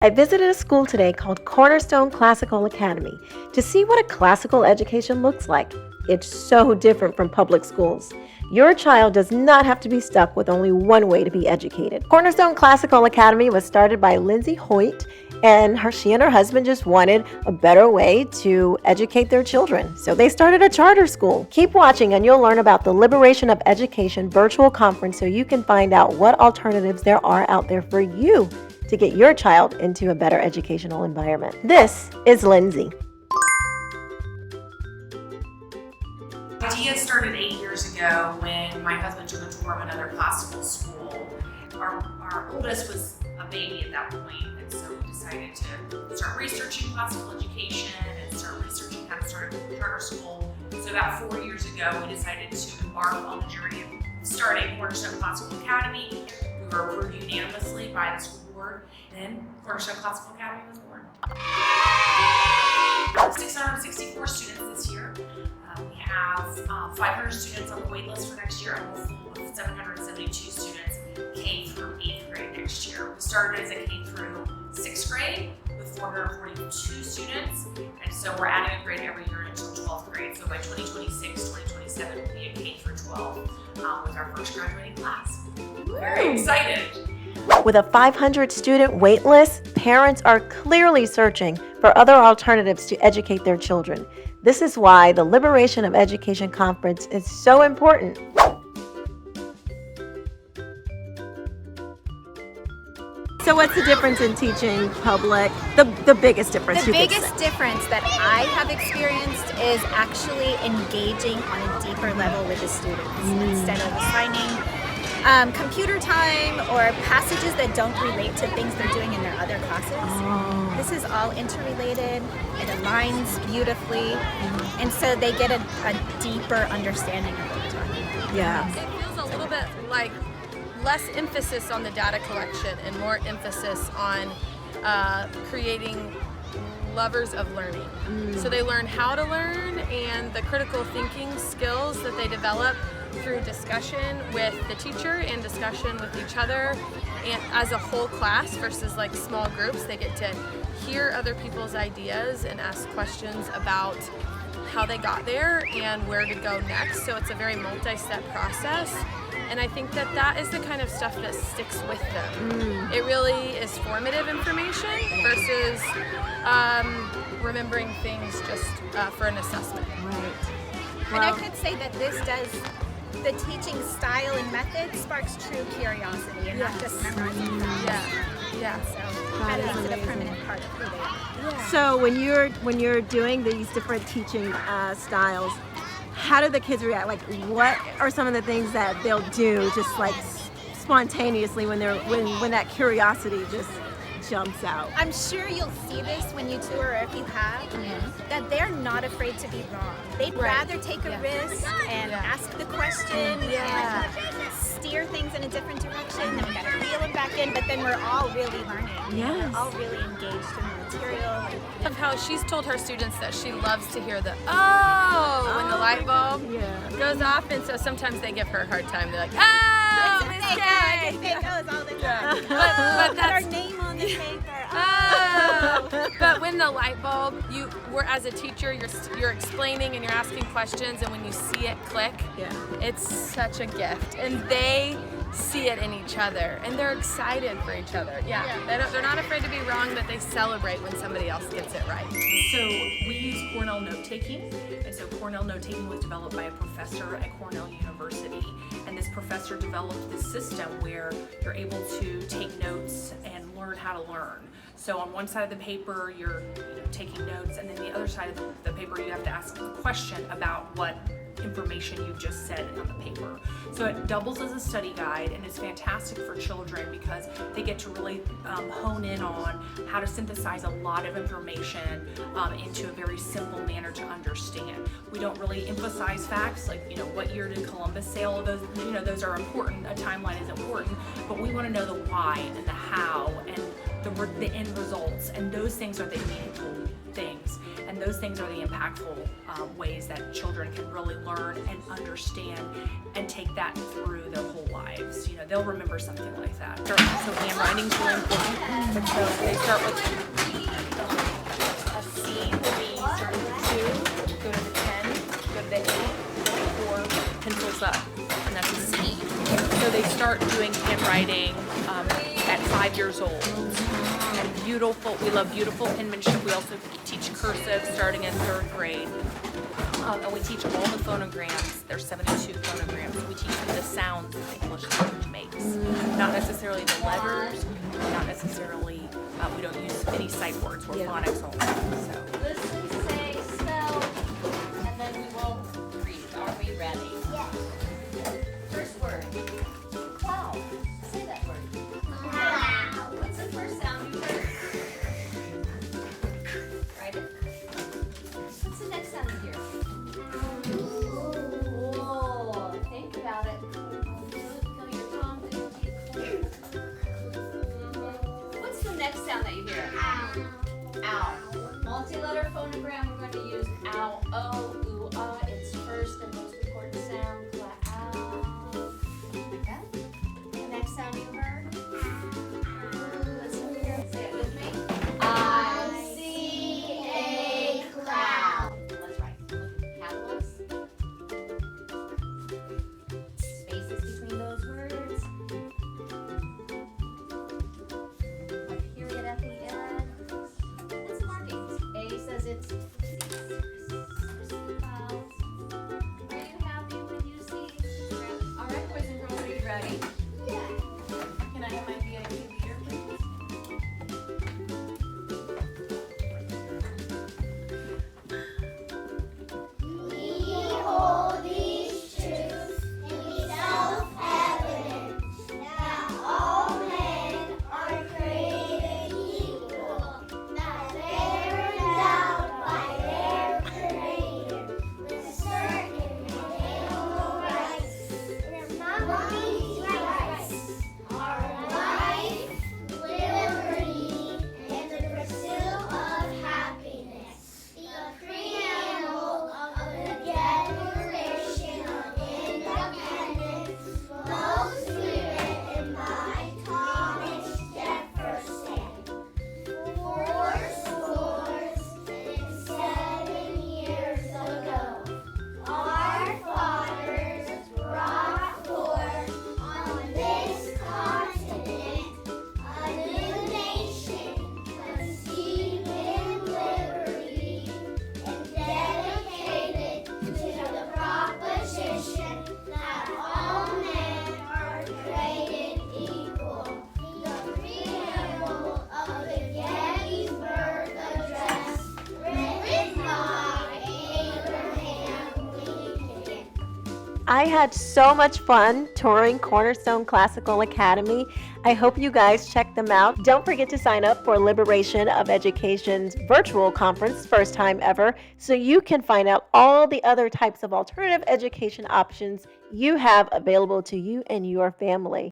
I visited a school today called Cornerstone Classical Academy to see what a classical education looks like. It's so different from public schools. Your child does not have to be stuck with only one way to be educated. Cornerstone Classical Academy was started by Lindsay Hoyt, and she and her husband just wanted a better way to educate their children. So they started a charter school. Keep watching and you'll learn about the Liberation of Education virtual conference so you can find out what alternatives there are out there for you to get your child into a better educational environment. This is Lindsay. The idea started 8 years ago when my husband took a tour of another classical school. Our oldest was a baby at that point, and so we decided to start researching classical education and start researching how to start a charter school. So about 4 years ago, we decided to embark on the journey of starting Cornerstone Classical Academy. We were approved unanimously by the school board, and then Cornerstone Classical Academy was born. 664 students this year. We have 500 students on the wait list for next year, and we're full with 772 students K through 8th grade next year. We started as a K through 6th grade with 442 students, and so we're adding a grade every year until 12th grade. So by 2026, 2027, we'll be a K through 12 with our first graduating class. Very excited. With a 500 student wait list, parents are clearly searching for other alternatives to educate their children. This is why the Liberation of Education Conference is so important. So what's the difference in teaching public? The biggest difference? The biggest difference that I have experienced is actually engaging on a deeper level with the students instead of assigning computer time or passages that don't relate to things they're doing in their other classes. This is all interrelated, it aligns beautifully, and so they get a deeper understanding of what we're talking about. Yeah. It feels a little bit like less emphasis on the data collection and more emphasis on creating lovers of learning. So they learn how to learn and the critical thinking skills that they develop through discussion with the teacher and discussion with each other and as a whole class versus like small groups. They get to hear other people's ideas and ask questions about how they got there and where to go next. So it's a very multi-step process. And I think that that is the kind of stuff that sticks with them. It really is formative information versus remembering things just for an assessment. Right. And I could say that this does, the teaching style and method sparks true curiosity and not just memorizing facts. Yeah. So that makes it a permanent part of who they are. So when you're doing these different teaching styles, how do the kids react? Like, what are some of the things that they'll do just like spontaneously when that curiosity just jumps out? I'm sure you'll see this when you tour, or if you have, that they're not afraid to be wrong. They'd rather take a risk and ask the question and steer things in a different direction. Then we gotta reel them back in, but then we're all really learning. Yes. We're all really engaged in the material. Of how she's told her students that she loves to hear the when the light bulb goes off, and so sometimes they give her a hard time. They're like, oh, Miss K. I just think those all the time. But Put that's our name on the paper. But when the light bulb, we're as a teacher, you're explaining and you're asking questions, and when you see it click, it's such a gift, and they see it in each other, and they're excited for each other. They're not afraid to be wrong, but they celebrate when somebody else gets it right. So we use Cornell Notetaking, and so Cornell Notetaking was developed by a professor at Cornell University, and this professor developed this system where you're able to take notes and learn how to learn. So on one side of the paper, you're taking notes, and then the other side of the paper, you have to ask a question about what information you've just said on the paper. So it doubles as a study guide, and it's fantastic for children because they get to really hone in on how to synthesize a lot of information into a very simple manner to understand. We don't really emphasize facts like, what year did Columbus sail? All those, those are important. A timeline is important, but we want to know the why and the how and the end results, and those things are the meaningful things, and those things are the impactful ways that children can really learn and understand and take that through their whole lives. You know, they'll remember something like that. So handwriting's really important. So they start with a C, start with the 2, go to the 10, go to the 8, go to the 4, pencils up, and that's a C. So they start doing handwriting at 5 years old. And beautiful, we love beautiful penmanship. We also teach cursive starting in 3rd grade. And we teach all the phonograms. There's 72 phonograms. We teach them the sounds that the English language makes. Not necessarily the letters, not necessarily, we don't use any sight words. We're phonics only. So. Listen, say, spell, and then we will read. Are we ready? Yes. First word. Cloud. Say that word. Wow. What's the first sound you heard? Write it. What's the next sound you hear? Whoa. Think about it. Feel your tongue, feel your teeth. What's the next sound that you hear? Ow. Multi-letter phonogram, we're going to use ow, o, oo, ah. It's first and most important sound. Ow. Okay. The next sound you heard? Listen here. Say it with me. I see a cloud. Let's write. Capitals. Spaces between those words. A period at the end. That's markings. A says it's clouds. Are you happy when you see? All right, boys and girls, are you ready? Yeah. Can I have my VIP leader, please? We hold these truths to be self-evident, that all men are created equal, that they are endowed by their Creator with certain inalienable rights. Among these rights are life, liberty, and the pursuit of happiness. The preamble of the Declaration of Independence was written by Thomas Jefferson 407 years ago. Our fathers brought forth on this continent a new nation conceived in liberty and dedicated to the proposition that all men are created equal. The preamble of the Gettysburg Address, written by Abraham Lincoln. I had so much fun touring Cornerstone Classical Academy. I hope you guys check them out. Don't forget to sign up for Liberation of Education's virtual conference, first time ever, so you can find out all the other types of alternative education options you have available to you and your family.